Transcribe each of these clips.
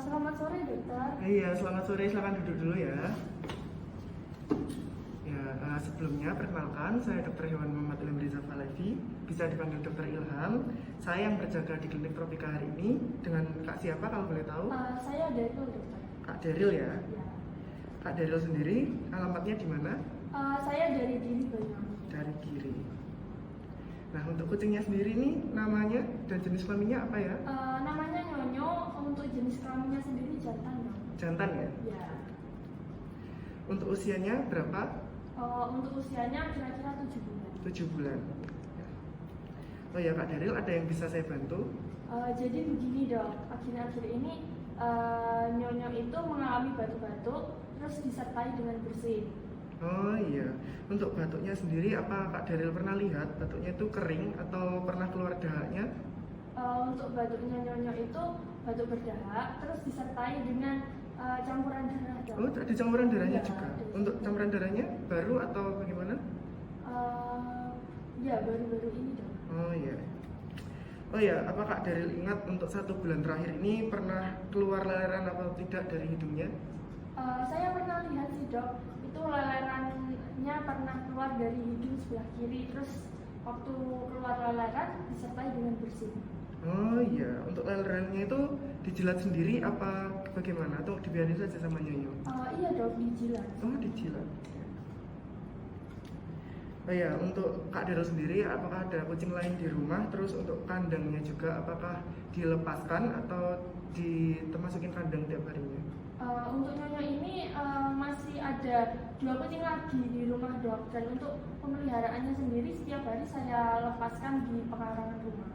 Selamat sore, dokter. Iya, selamat sore. Silakan duduk dulu ya. Ya, sebelumnya perkenalkan, saya Dr. Hewan Muhammad Ilham Riza Falevi, bisa dipanggil Dr. Ilham. Saya yang berjaga di klinik Tropika hari ini dengan Kak siapa kalau boleh tahu? Saya Daryl, dokter. Kak Daryl ya. Ya. Kak Daryl sendiri, alamatnya di mana? Saya dari Giri Banyuwangi. Dari Giri. Nah, untuk kucingnya sendiri nih, namanya dan jenis kelaminnya apa ya? Namanya Nyonyo. Untuk jenis kelaminnya sendiri jantan, dok. Jantan ya? Ya. Untuk usianya berapa? Untuk usianya kira-kira 7 bulan. 7 bulan. Oh ya Kak Daryl, ada yang bisa saya bantu? Jadi begini, dok. Akhir-akhir ini Nyonyo itu mengalami batuk-batuk, terus disertai dengan bersin. Oh iya, untuk batuknya sendiri apa Kak Daryl pernah lihat batuknya itu kering atau pernah keluar dahaknya? Untuk batuknya Nyonyo itu batuk berdahak, terus disertai dengan campuran darah, dok. Oh, ada campuran darahnya Iya, juga. ada. Untuk campuran darahnya baru atau bagaimana? Ya baru-baru ini, dok. Oh iya. Oh ya, apa Kak Daryl ingat untuk 1 bulan terakhir ini pernah keluar leleran atau tidak dari hidungnya? Saya pernah lihat sih, dok, itu lelerannya pernah keluar dari hidung sebelah kiri, terus waktu keluar leleran disertai dengan bersin. Oh iya, untuk lelerannya itu dijilat sendiri apa bagaimana? Atau dibiarin saja sama Nyonyo? Iya, dok, dijilat. Oh, dijilat. Oh ya, untuk Kak Daryl sendiri, apakah ada kucing lain di rumah? Terus untuk kandangnya juga, apakah dilepaskan atau dimasukin kandang tiap harinya? Untuk Nyonyo ini masih ada 2 kucing lagi di rumah, dok. Dan untuk pemeliharaannya sendiri setiap hari saya lepaskan di pekarangan rumah.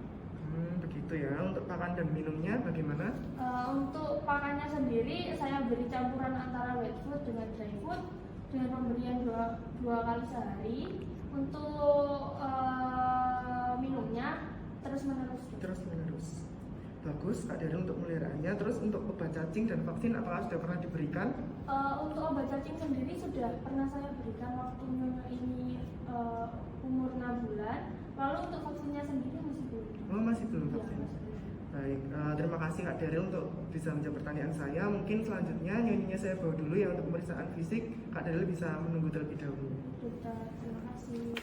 Begitu ya. Untuk pakan dan minumnya bagaimana? Untuk pakannya sendiri saya beri campuran antara wet food dengan dry food dengan pemberian dua kali sehari. Untuk minumnya terus menerus. Terus menerus. Bagus, Kak Daryl untuk pemeliharaannya. Terus untuk obat cacing dan vaksin apakah sudah pernah diberikan? Untuk obat cacing sendiri sudah pernah saya berikan waktu Nyonyo ini umur 6 bulan. Lalu untuk vaksinnya sendiri masih belum. Oh, masih belum Ya, vaksin. masih belum. Baik, terima kasih Kak Daryl untuk bisa menjawab pertanyaan saya. Mungkin selanjutnya Nyonyonya saya bawa dulu ya untuk pemeriksaan fisik. Kak Daryl bisa menunggu terlebih dahulu. Dokter, terima kasih.